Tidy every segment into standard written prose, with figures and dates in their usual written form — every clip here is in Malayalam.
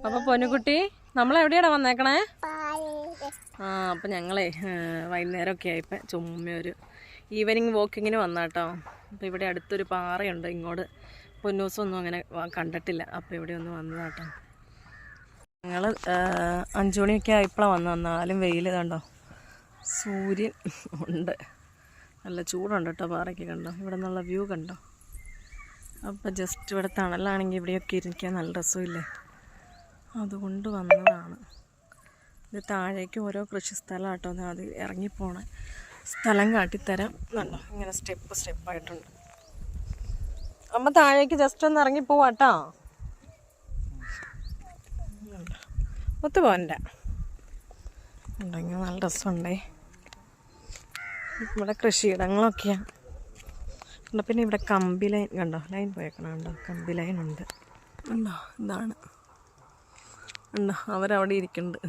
അപ്പോൾ പൊന്നുകുട്ടി നമ്മളെവിടെയാണ് വന്നേക്കണേ? അപ്പോൾ ഞങ്ങളെ വൈകുന്നേരമൊക്കെ ആയപ്പോൾ ചുമ്മാ ഒരു ഈവനിങ് വാക്കിങ്ങിന് വന്നാട്ടോ. അപ്പോൾ ഇവിടെ അടുത്തൊരു പാറയുണ്ട്, ഇങ്ങോട്ട് പൊന്നൂസൊന്നും അങ്ങനെ കണ്ടിട്ടില്ല. അപ്പോൾ ഇവിടെ ഒന്ന് വന്നതാട്ടോ. ഞങ്ങൾ 5 മണിയൊക്കെ ആയപ്പോഴാണ് വന്നത്. എന്നാലും വെയിൽ കണ്ടോ, സൂര്യൻ ഉണ്ട്, നല്ല ചൂടുണ്ട് കേട്ടോ. പാറയ്ക്ക് കണ്ടോ, ഇവിടെ നിന്നുള്ള വ്യൂ കണ്ടോ. അപ്പോൾ ജസ്റ്റ് ഇവിടെ തണലാണെങ്കിൽ ഇവിടെയൊക്കെ ഇരിക്കാൻ നല്ല രസമില്ലേ, അതുകൊണ്ട് വന്നതാണ്. ഇത് താഴേക്ക് ഓരോ കൃഷി സ്ഥലം കേട്ടോ. അത് ഇറങ്ങിപ്പോണ സ്ഥലം കാട്ടിത്തരാം. കണ്ടോ, ഇങ്ങനെ സ്റ്റെപ്പായിട്ടുണ്ട്. അമ്മ താഴേക്ക് ജസ്റ്റ് ഒന്ന് ഇറങ്ങിപ്പോവാട്ടോ. ഒത്തു പോകണ്ട ഉണ്ടെങ്കിൽ നല്ല രസമുണ്ടേ. ഇവിടെ കൃഷിയിടങ്ങളൊക്കെയാണ്. പിന്നെ ഇവിടെ കമ്പി ലൈൻ കണ്ടോ, ലൈൻ പോയേക്കണം കണ്ടോ, കമ്പി ലൈൻ ഉണ്ട് കണ്ടോ. ഇതാണ് ഉണ്ടോ, അവരവിടെ ഇരിക്കുന്നുണ്ട്.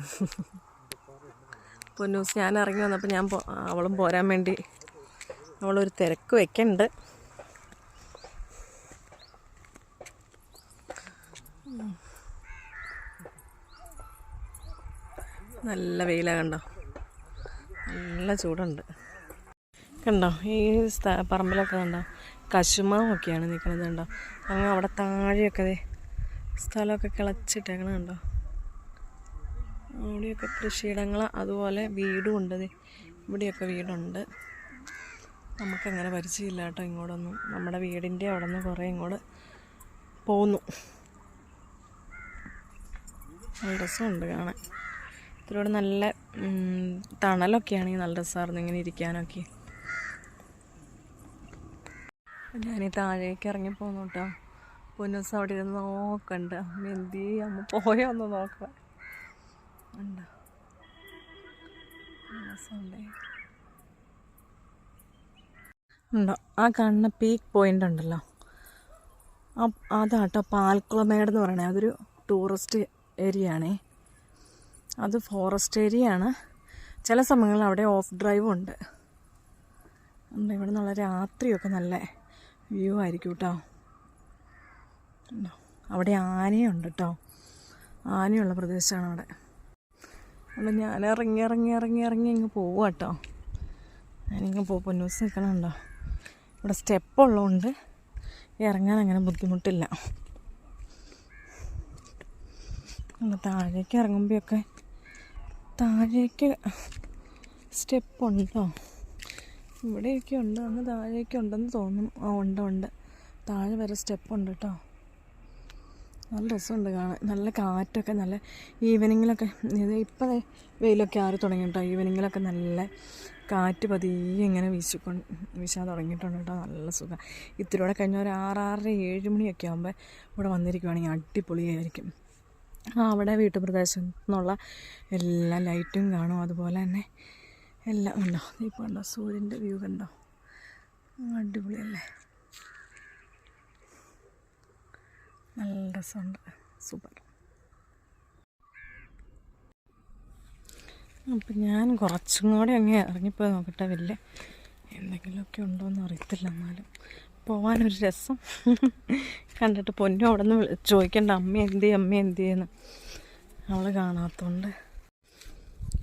പൊന്നൂസ് ഞാൻ ഇറങ്ങി വന്നപ്പോൾ അവളും പോരാൻ വേണ്ടി അവളൊരു തിരക്ക് വെക്കുന്നുണ്ട്. നല്ല വെയിലാണ് കണ്ടോ, നല്ല ചൂടുണ്ട് കണ്ടോ. ഈ പറമ്പിലൊക്കെ കണ്ടോ കശുമാവൊക്കെയാണ് നിൽക്കുന്നത് കണ്ടോ. അങ്ങ് അവിടെ താഴെയൊക്കെ സ്ഥലമൊക്കെ കിളച്ചിട്ടേക്കണം കണ്ടോ. അവിടെയൊക്കെ കൃഷിയിടങ്ങൾ, അതുപോലെ വീടും ഉണ്ട്. ഇവിടെയൊക്കെ വീടുണ്ട്. നമുക്കങ്ങനെ പരിചയമില്ല കേട്ടോ ഇങ്ങോട്ടൊന്നും. നമ്മുടെ വീടിൻ്റെ അവിടെ നിന്ന് കുറേ ഇങ്ങോട്ട് പോന്നു. നല്ല രസമുണ്ട് കാണാൻ. ഇതിലൂടെ നല്ല തണലൊക്കെയാണെങ്കിൽ നല്ല രസമായിരുന്നു ഇങ്ങനെ ഇരിക്കാനൊക്കെ. ഞാനീ താഴേക്ക് ഇറങ്ങി പോന്നു കേട്ടോ. പൊന്നൂസ് അവിടെ ഇരുന്ന് നോക്കണ്ട്. അമ്മ എന്ത് ചെയ്യും, അമ്മ പോയോന്ന് നോക്കാം ഉണ്ടോ. ഉണ്ടോ ആ കാണുന്ന പീക്ക് പോയിൻ്റ് ഉണ്ടല്ലോ, അതാട്ടോ പാൽക്കുളമേട് എന്ന് പറയണേ. അതൊരു ടൂറിസ്റ്റ് ഏരിയ ആണേ. അത് ഫോറസ്റ്റ് ഏരിയ ആണ്. ചില സമയങ്ങളിൽ അവിടെ ഓഫ് ഡ്രൈവും ഉണ്ട്. ഇവിടെ നിന്നുള്ള രാത്രിയൊക്കെ നല്ല വ്യൂ ആയിരിക്കും കേട്ടോ. അവിടെ ആനയുണ്ട് കേട്ടോ, ആനയുള്ള പ്രദേശമാണ് അവിടെ. അപ്പോൾ ഞാൻ ഇറങ്ങി ഇങ്ങ് പോവുക കേട്ടോ. ഞാനിങ്ങ് പൊന്നൂസ് നിൽക്കണുണ്ടോ. ഇവിടെ സ്റ്റെപ്പുള്ളതുകൊണ്ട് ഇറങ്ങാൻ അങ്ങനെ ബുദ്ധിമുട്ടില്ല. താഴേക്ക് ഇറങ്ങുമ്പോഴൊക്കെ താഴേക്ക് സ്റ്റെപ്പുണ്ടോ, ഇവിടെയൊക്കെ ഉണ്ട്. അങ്ങ് താഴേക്ക് ഉണ്ടെന്ന് തോന്നും. ഉണ്ട് താഴെ വരെ സ്റ്റെപ്പുണ്ട് കേട്ടോ. നല്ല രസമുണ്ട് കാണാൻ. നല്ല കാറ്റൊക്കെ, നല്ല ഈവനിങ്ങിലൊക്കെ. ഇപ്പം വെയിലൊക്കെ ആറി തുടങ്ങി കേട്ടോ. ഈവനിങ്ങിലൊക്കെ നല്ല കാറ്റ് പതിയെ ഇങ്ങനെ വീശാൻ തുടങ്ങിയിട്ടുണ്ട് കേട്ടോ. നല്ല സുഖം. ഇത്തിരിയോടെ കഴിഞ്ഞ ഒരു 6, 7 മണിയൊക്കെ ആകുമ്പോൾ ഇവിടെ വന്നിരിക്കുവാണെങ്കിൽ അടിപൊളിയായിരിക്കും. അവിടെ വീട്ടുപ്രദേശത്തു നിന്നുള്ള എല്ലാ ലൈറ്റും കാണും. അതുപോലെ തന്നെ എല്ലാം ഉണ്ടോ. ഇപ്പോൾ ഉണ്ടോ സൂര്യൻ്റെ വ്യൂ കണ്ടോ, അടിപൊളിയല്ലേ, നല്ല രസമുണ്ട്, സൂപ്പർ. അപ്പം ഞാൻ കുറച്ചും കൂടെ അങ്ങ് ഇറങ്ങിപ്പോയി നോക്കട്ടെ. വലിയ എന്തെങ്കിലുമൊക്കെ ഉണ്ടോയെന്ന് അറിയത്തില്ല, എന്നാലും പോകാനൊരു രസം. കണ്ടിട്ട് പൊന്നു അവിടെ നിന്ന് ചോദിക്കണ്ട അമ്മ എന്ത് അവൾ കാണാത്തതുകൊണ്ട്.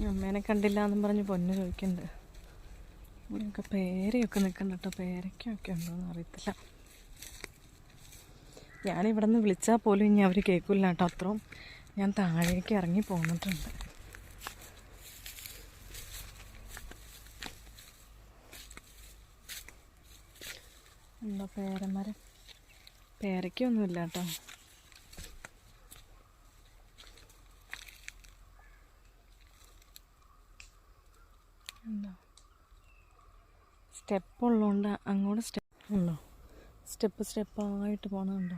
അമ്മേനെ കണ്ടില്ല എന്നും പറഞ്ഞ് പൊന്നു ചോദിക്കുന്നുണ്ട്. ഇവിടെയൊക്കെ പേരയൊക്കെ നിൽക്കണ്ട കേട്ടോ. പേരയ്ക്കൊക്കെ ഉണ്ടോയെന്ന് അറിയത്തില്ല. ഞാനിവിടെ നിന്ന് വിളിച്ചാൽ പോലും ഇനി അവർ കേൾക്കില്ല കേട്ടോ. അത്രയും ഞാൻ താഴേക്ക് ഇറങ്ങി പോന്നിട്ടുണ്ട്. ഉണ്ടോ പേരമരം? പേരയ്ക്കൊന്നുമില്ല കേട്ടോ. ഉണ്ടോ സ്റ്റെപ്പുള്ളതുകൊണ്ട് അങ്ങോട്ട് സ്റ്റെപ്പ് ഉണ്ടോ, സ്റ്റെപ്പായിട്ട് പോകണമുണ്ടോ.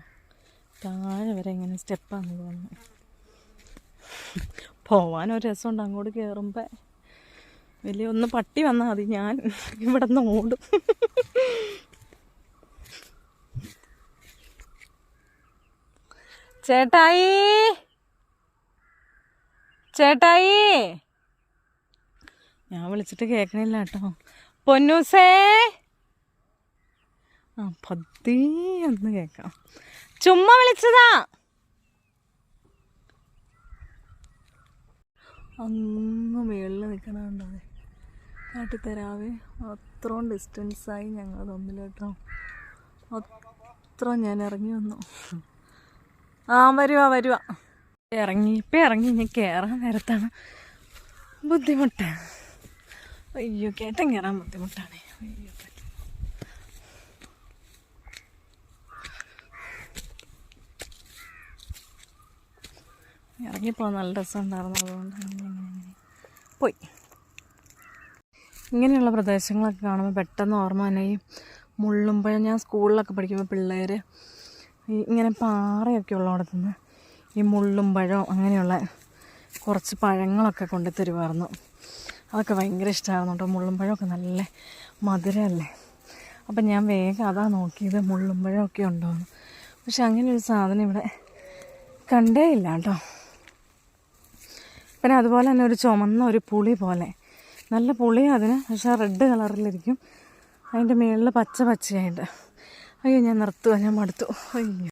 താഴെ വരെ ഇങ്ങനെ സ്റ്റെപ്പാണ് പോകുന്നത്. പോവാനൊരു രസമുണ്ട്. അങ്ങോട്ട് കയറുമ്പോൾ വലിയ ഒന്ന് പട്ടി വന്നാൽ മതി, ഞാൻ ഇവിടെ നിന്ന് ഓടും. ചേട്ടായി ഞാൻ വിളിച്ചിട്ട് കേൾക്കണില്ല കേട്ടോ. പൊന്നൂസേ പതിയൊന്ന് കേൾക്കാം. ചുമ്മാ വിളിച്ചതാ. അങ്ങ് മേളിൽ നിൽക്കണുണ്ടോ കാട്ടിത്തരാവേ. അത്രയും ഡിസ്റ്റൻസായി ഞങ്ങൾ തമ്മിൽ കേട്ടോ. അത്ര ഞാൻ ഇറങ്ങി വന്നു. വരുവാ ഇപ്പം ഇറങ്ങി ഞാൻ കയറാൻ നേരത്താണ് ബുദ്ധിമുട്ട്. അയ്യോ കയറ്റം കയറാൻ ബുദ്ധിമുട്ടാണ്. അയ്യോ ഇറങ്ങിപ്പോൾ നല്ല രസമുണ്ടായിരുന്നു. അതുകൊണ്ടാണ് പോയി. ഇങ്ങനെയുള്ള പ്രദേശങ്ങളൊക്കെ കാണുമ്പോൾ പെട്ടെന്ന് ഓർമ്മ തന്നെ ഈ മുള്ളുമ്പഴം. ഞാൻ സ്കൂളിലൊക്കെ പഠിക്കുമ്പോൾ പിള്ളേർ ഇങ്ങനെ പാറയൊക്കെ ഉള്ളിടത്തുനിന്ന് ഈ മുള്ളുമ്പഴം അങ്ങനെയുള്ള കുറച്ച് പഴങ്ങളൊക്കെ കൊണ്ട് തരുമായിരുന്നു. അതൊക്കെ ഭയങ്കര ഇഷ്ടമായിരുന്നു കേട്ടോ. മുള്ളുമ്പഴമൊക്കെ നല്ല മധുരമല്ലേ. അപ്പം ഞാൻ വേഗം അതാ നോക്കിയത് മുള്ളുമ്പഴമൊക്കെ ഉണ്ടോയെന്ന്. പക്ഷെ അങ്ങനെ ഒരു സാധനം ഇവിടെ കണ്ടേ ഇല്ല കേട്ടോ. പിന്നെ അതുപോലെ തന്നെ ഒരു ചുമന്ന ഒരു പുളി പോലെ, നല്ല പുളി അതിന്, പക്ഷെ റെഡ് കളറിലിരിക്കും. അതിൻ്റെ മുകളിൽ പച്ചയായിട്ട്. അയ്യോ ഞാൻ നിർത്തുക, ഞാൻ മടുത്തു. അയ്യോ.